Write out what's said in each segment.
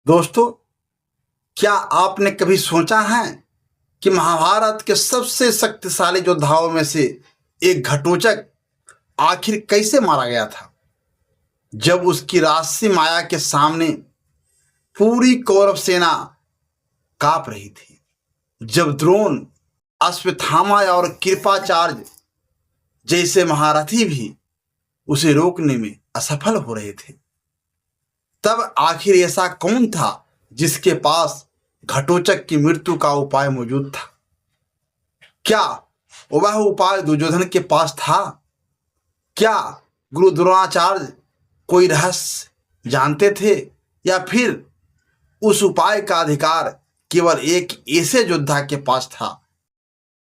दोस्तों, क्या आपने कभी सोचा है कि महाभारत के सबसे शक्तिशाली योद्धाओं में से एक घटोत्कच आखिर कैसे मारा गया था? जब उसकी राक्षसी माया के सामने पूरी कौरव सेना कांप रही थी, जब द्रोण, अश्वत्थामा और कृपाचार्य जैसे महारथी भी उसे रोकने में असफल हो रहे थे, तब आखिर ऐसा कौन था जिसके पास घटोत्कच की मृत्यु का उपाय मौजूद था? क्या वह उपाय दुर्योधन के पास था? क्या गुरु द्रोणाचार्य कोई रहस्य जानते थे, या फिर उस उपाय का अधिकार केवल एक ऐसे योद्धा के पास था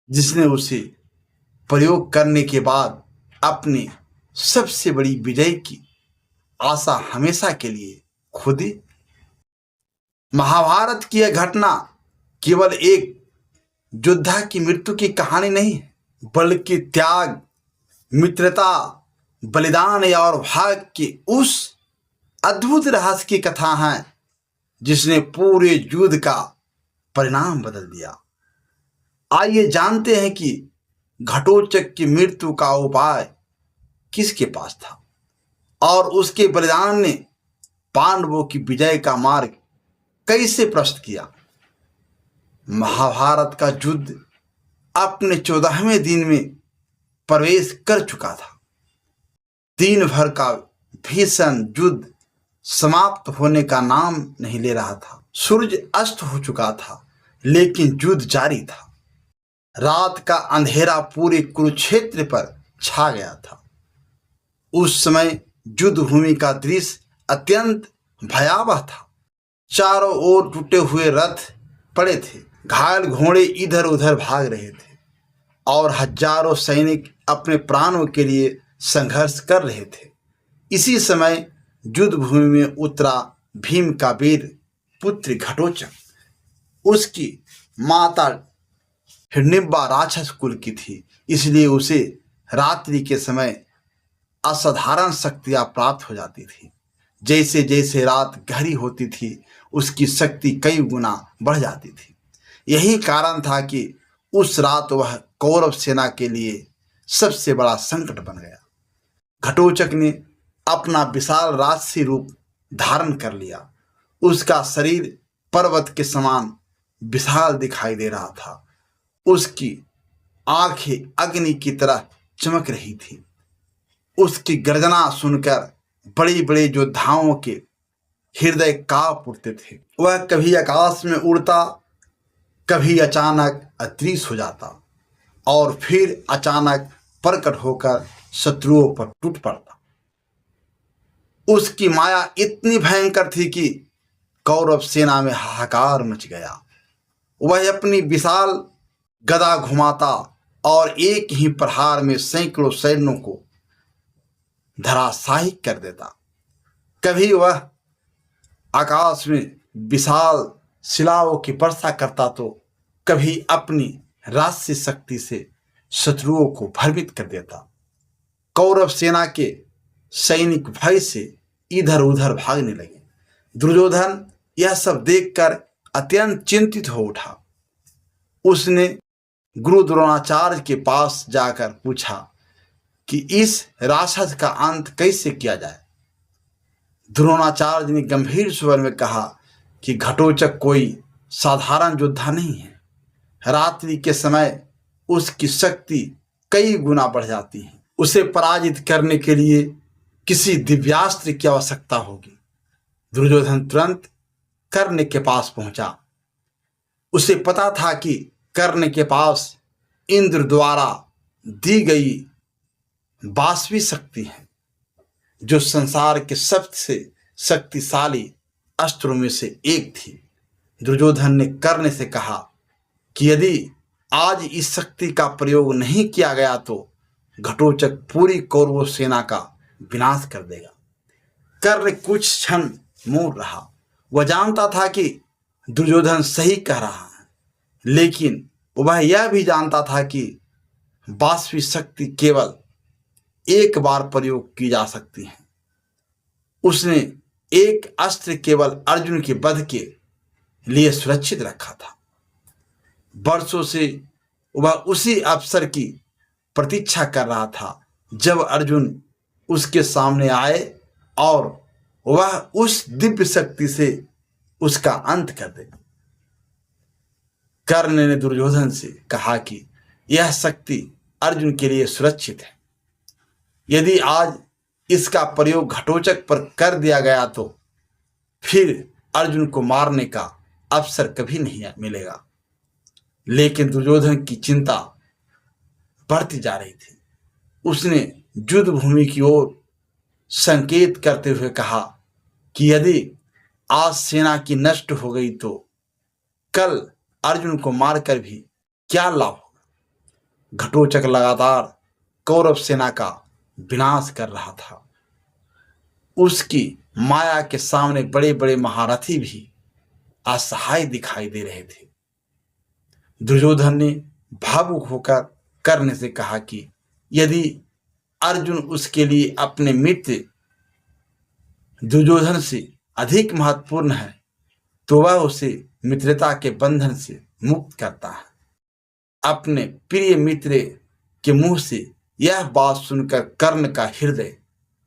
जिसने उसे प्रयोग करने के बाद अपनी सबसे बड़ी विजय की आशा हमेशा के लिए खो दी? महाभारत की यह घटना केवल एक योद्धा की मृत्यु की कहानी नहीं है, बल्कि त्याग, मित्रता, बलिदान और भाग्य के उस अद्भुत रहस्य की कथा है जिसने पूरे युद्ध का परिणाम बदल दिया। आइए जानते हैं कि घटोत्कच की मृत्यु का उपाय किसके पास था और उसके बलिदान ने पांडवों की विजय का मार्ग कैसे प्रशस्त किया। महाभारत का युद्ध अपने 14वें दिन में प्रवेश कर चुका था। दिन भर का भीषण युद्ध समाप्त होने का नाम नहीं ले रहा था। सूर्य अस्त हो चुका था, लेकिन युद्ध जारी था। रात का अंधेरा पूरे कुरुक्षेत्र पर छा गया था। उस समय युद्ध भूमि का दृश्य अत्यंत भयावह था। चारों ओर टूटे हुए रथ पड़े थे, घायल घोड़े इधर उधर भाग रहे थे और हजारों सैनिक अपने प्राणों के लिए संघर्ष कर रहे थे। इसी समय युद्ध भूमि में उतरा भीम का वीर पुत्र घटोत्कच। उसकी माता हिडिंबा राक्षस कुल की थी, इसलिए उसे रात्रि के समय असाधारण शक्तियां प्राप्त हो जाती थी। जैसे जैसे रात गहरी होती थी, उसकी शक्ति कई गुना बढ़ जाती थी। यही कारण था कि उस रात वह कौरव सेना के लिए सबसे बड़ा संकट बन गया। घटोत्कच ने अपना विशाल राक्षसी रूप धारण कर लिया। उसका शरीर पर्वत के समान विशाल दिखाई दे रहा था। उसकी आंखें अग्नि की तरह चमक रही थी। उसकी गर्जना सुनकर बड़े बड़े योद्धाओं के हृदय कांप उठते थे। वह कभी आकाश में उड़ता, कभी अचानक अदृश्य हो जाता और फिर अचानक प्रकट होकर शत्रुओं पर टूट पड़ता। उसकी माया इतनी भयंकर थी कि कौरव सेना में हाहाकार मच गया। वह अपनी विशाल गदा घुमाता और एक ही प्रहार में सैकड़ों सैन्यों को धराशायी कर देता। कभी वह आकाश में विशाल शिलाओं की वर्षा करता, तो कभी अपनी राक्षसी शक्ति से शत्रुओं को भयभीत कर देता। कौरव सेना के सैनिक भय से इधर उधर भागने लगे। दुर्योधन यह सब देखकर अत्यंत चिंतित हो उठा। उसने गुरु द्रोणाचार्य के पास जाकर पूछा कि इस राक्षस का अंत कैसे किया जाए। द्रोणाचार्य ने गंभीर स्वर में कहा कि घटोत्कच कोई साधारण योद्धा नहीं है। रात्रि के समय उसकी शक्ति कई गुना बढ़ जाती है। उसे पराजित करने के लिए किसी दिव्यास्त्र की आवश्यकता होगी। दुर्योधन तुरंत कर्ण के पास पहुंचा। उसे पता था कि कर्ण के पास इंद्र द्वारा दी गई वासवी शक्ति है, जो संसार के सबसे शक्तिशाली अस्त्रों में से एक थी। दुर्योधन ने कर्ण से कहा कि यदि आज इस शक्ति का प्रयोग नहीं किया गया तो घटोत्कच पूरी कौरव सेना का विनाश कर देगा। कर्ण कुछ क्षण मौन रहा। वह जानता था कि दुर्योधन सही कह रहा है, लेकिन वह यह भी जानता था कि वासवी शक्ति केवल एक बार प्रयोग की जा सकती है। उसने एक अस्त्र केवल अर्जुन के वध के लिए सुरक्षित रखा था। वर्षों से वह उसी अवसर की प्रतीक्षा कर रहा था जब अर्जुन उसके सामने आए और वह उस दिव्य शक्ति से उसका अंत कर दे। कर्ण ने दुर्योधन से कहा कि यह शक्ति अर्जुन के लिए सुरक्षित है। यदि आज इसका प्रयोग घटोत्कच पर कर दिया गया तो फिर अर्जुन को मारने का अवसर कभी नहीं मिलेगा। लेकिन दुर्योधन की चिंता बढ़ती जा रही थी। उसने युद्ध भूमि की ओर संकेत करते हुए कहा कि यदि आज सेना की नष्ट हो गई तो कल अर्जुन को मारकर भी क्या लाभ होगा। घटोत्कच लगातार कौरव सेना का विनाश कर रहा था। उसकी माया के सामने बड़े बड़े महारथी भी असहाय दिखाई दे रहे थे। दुर्योधन ने भावुक होकर कर्ण से कहा कि यदि अर्जुन उसके लिए अपने मित्र दुर्योधन से अधिक महत्वपूर्ण है तो वह उसे मित्रता के बंधन से मुक्त करता है। अपने प्रिय मित्र के मुंह से यह बात सुनकर कर्ण का हृदय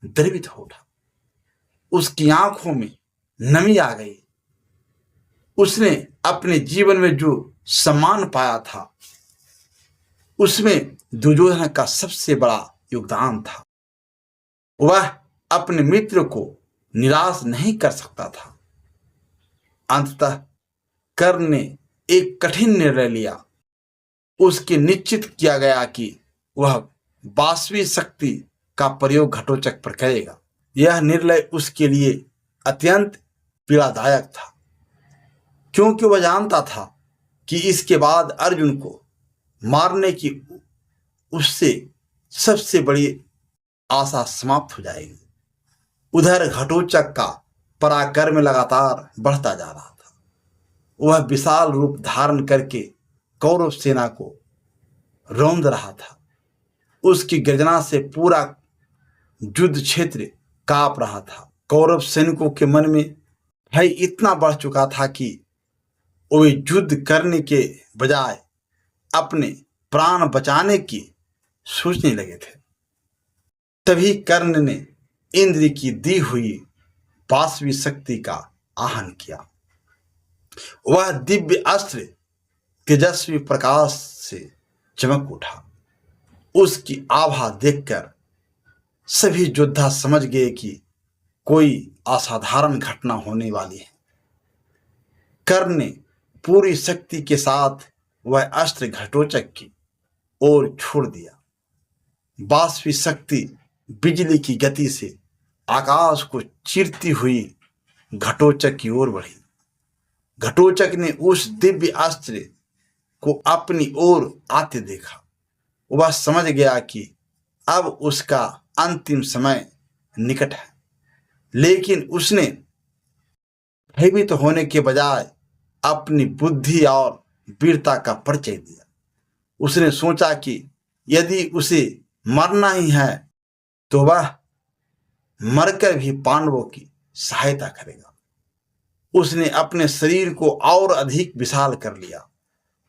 द्रवित हो उठा। उसकी आंखों में नमी आ गई। उसने अपने जीवन में जो सम्मान पाया था उसमें दुर्योधन का सबसे बड़ा योगदान था। वह अपने मित्र को निराश नहीं कर सकता था। अंततः कर्ण ने एक कठिन निर्णय लिया। उसके निश्चित किया गया कि वह वास्तविक शक्ति का प्रयोग घटोत्कच पर करेगा। यह निर्णय उसके लिए अत्यंत पीड़ादायक था, क्योंकि वह जानता था कि इसके बाद अर्जुन को मारने की उससे सबसे बड़ी आशा समाप्त हो जाएगी। उधर घटोत्कच का पराक्रम लगातार बढ़ता जा रहा था। वह विशाल रूप धारण करके कौरव सेना को रौंद रहा था। उसकी गर्जना से पूरा युद्ध क्षेत्र कांप रहा था। कौरव सैनिकों के मन में भय इतना बढ़ चुका था कि वे युद्ध करने के बजाय अपने प्राण बचाने की सोचने लगे थे। तभी कर्ण ने इंद्र की दी हुई वास्तविक शक्ति का आहन किया। वह दिव्य अस्त्र तेजस्वी प्रकाश से चमक उठा। उसकी आभा देखकर सभी योद्धा समझ गए कि कोई असाधारण घटना होने वाली है। कर्ण ने पूरी शक्ति के साथ वह अस्त्र घटोत्कच की ओर छोड़ दिया। वास्तविक शक्ति बिजली की गति से आकाश को चीरती हुई घटोत्कच की ओर बढ़ी। घटोत्कच ने उस दिव्य अस्त्र को अपनी ओर आते देखा। वह समझ गया कि अब उसका अंतिम समय निकट है, लेकिन उसने भयभीत होने के बजाय अपनी बुद्धि और वीरता का परिचय दिया। उसने सोचा कि यदि उसे मरना ही है तो वह मरकर भी पांडवों की सहायता करेगा। उसने अपने शरीर को और अधिक विशाल कर लिया।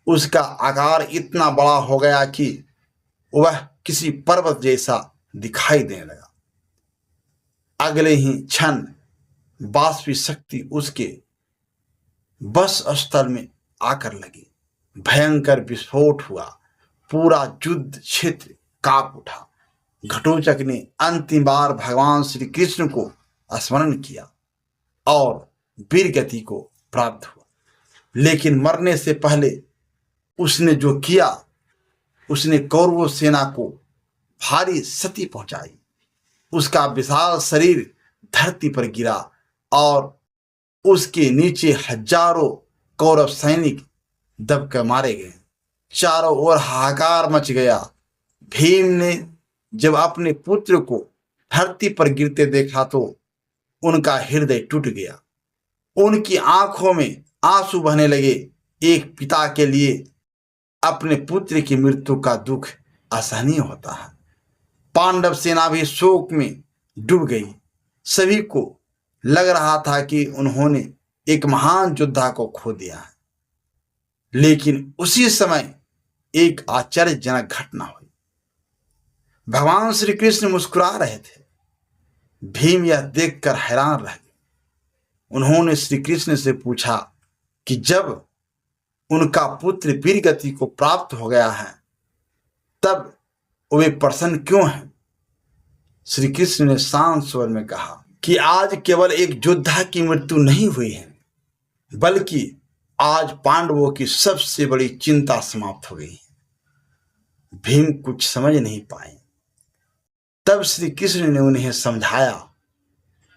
उसका आकार इतना बड़ा हो गया कि वह किसी पर्वत जैसा दिखाई देने लगा। अगले ही क्षण वास्तविक शक्ति उसके बस स्थल में आकर लगी। भयंकर विस्फोट हुआ। पूरा युद्ध क्षेत्र कांप उठा। घटोत्कच ने अंतिम बार भगवान श्री कृष्ण को स्मरण किया और वीर गति को प्राप्त हुआ। लेकिन मरने से पहले उसने जो किया, उसने कौरव सेना को भारी क्षति पहुंचाई। उसका विशाल शरीर धरती पर गिरा और उसके नीचे हजारों कौरव सैनिक दबकर मारे गए। चारों ओर हाहाकार मच गया। भीम ने जब अपने पुत्र को धरती पर गिरते देखा तो उनका हृदय टूट गया। उनकी आंखों में आंसू बहने लगे। एक पिता के लिए अपने पुत्र की मृत्यु का दुख असहनीय होता है। पांडव सेना भी शोक में डूब गई। सभी को लग रहा था कि उन्होंने एक महान योद्धा को खो दिया है। लेकिन उसी समय एक आश्चर्यजनक घटना हुई। भगवान श्री कृष्ण मुस्कुरा रहे थे। भीम यह देखकर हैरान रह गए। उन्होंने श्री कृष्ण से पूछा कि जब उनका पुत्र वीर गति को प्राप्त हो गया है तब वे प्रसन्न क्यों हैं? श्री कृष्ण ने शांत स्वर में कहा कि आज केवल एक योद्धा की मृत्यु नहीं हुई है, बल्कि आज पांडवों की सबसे बड़ी चिंता समाप्त हो गई है। भीम कुछ समझ नहीं पाए। तब श्री कृष्ण ने उन्हें समझाया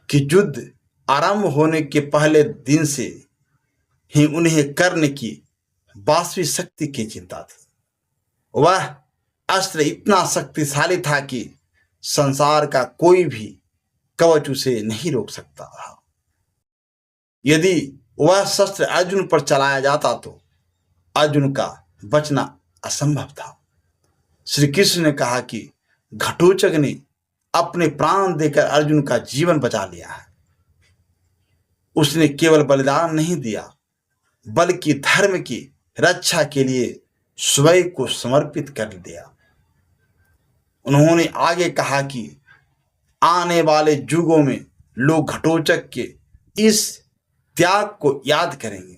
कि युद्ध आरंभ होने के पहले दिन से ही उन्हें कर्ण की वास्तविक शक्ति की चिंता थी। वह अस्त्र इतना शक्तिशाली था कि संसार का कोई भी कवच उसे नहीं रोक सकता था। यदि वह शस्त्र अर्जुन पर चलाया जाता तो अर्जुन का बचना असंभव था। श्री कृष्ण ने कहा कि घटोत्कच ने अपने प्राण देकर अर्जुन का जीवन बचा लिया है। उसने केवल बलिदान नहीं दिया, बल्कि धर्म की रक्षा के लिए स्वयं को समर्पित कर दिया। उन्होंने आगे कहा कि आने वाले युगों में लोग घटोत्कच के इस त्याग को याद करेंगे।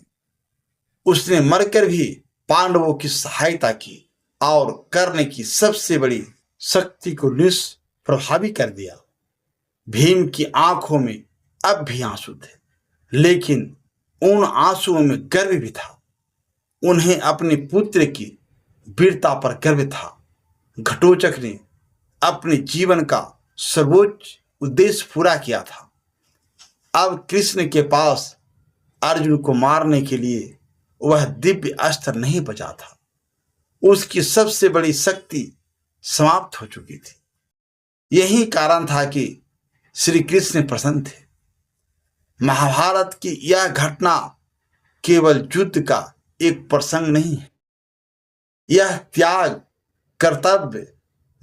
उसने मरकर भी पांडवों की सहायता की और कर्ण की सबसे बड़ी शक्ति को निष्प्रभावी कर दिया। भीम की आंखों में अब भी आंसू थे, लेकिन उन आंसुओं में गर्व भी था। उन्हें अपने पुत्र की वीरता पर गर्व था। घटोत्कच ने अपने जीवन का सर्वोच्च उद्देश्य पूरा किया था। अब कृष्ण के पास अर्जुन को मारने के लिए वह दिव्य अस्त्र नहीं बचा था। उसकी सबसे बड़ी शक्ति समाप्त हो चुकी थी। यही कारण था कि श्री कृष्ण प्रसन्न थे। महाभारत की यह घटना केवल युद्ध का एक प्रसंग नहीं है। यह त्याग, कर्तव्य,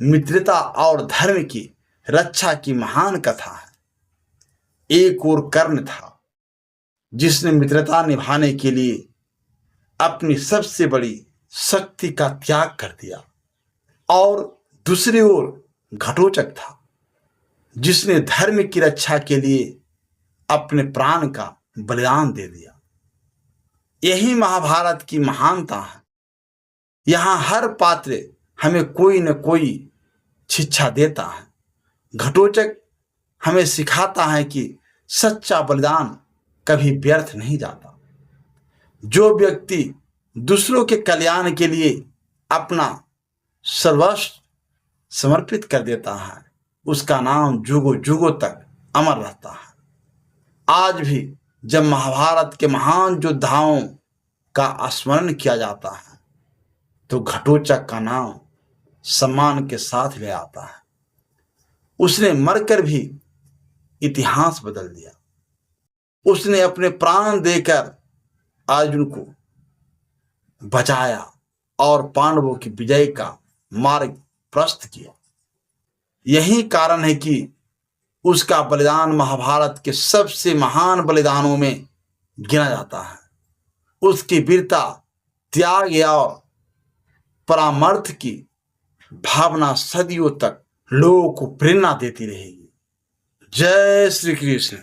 मित्रता और धर्म की रक्षा की महान कथा है। एक और कर्ण था जिसने मित्रता निभाने के लिए अपनी सबसे बड़ी शक्ति का त्याग कर दिया, और दूसरी ओर घटोत्कच था जिसने धर्म की रक्षा के लिए अपने प्राण का बलिदान दे दिया। यही महाभारत की महानता है। यहाँ हर पात्र हमें कोई न कोई शिक्षा देता है। घटोत्कच हमें सिखाता है कि सच्चा बलिदान कभी व्यर्थ नहीं जाता। जो व्यक्ति दूसरों के कल्याण के लिए अपना सर्वस्व समर्पित कर देता है, उसका नाम जुगों जुगों तक अमर रहता है। आज भी जब महाभारत के महान योद्धाओं का स्मरण किया जाता है तो घटोत्कच का नाम सम्मान के साथ ले आता है। उसने मरकर भी इतिहास बदल दिया। उसने अपने प्राण देकर अर्जुन को बचाया और पांडवों की विजय का मार्ग प्रशस्त किया। यही कारण है कि उसका बलिदान महाभारत के सबसे महान बलिदानों में गिना जाता है। उसकी वीरता, त्याग और परामर्थ की भावना सदियों तक लोगों को प्रेरणा देती रहेगी। जय श्री कृष्ण।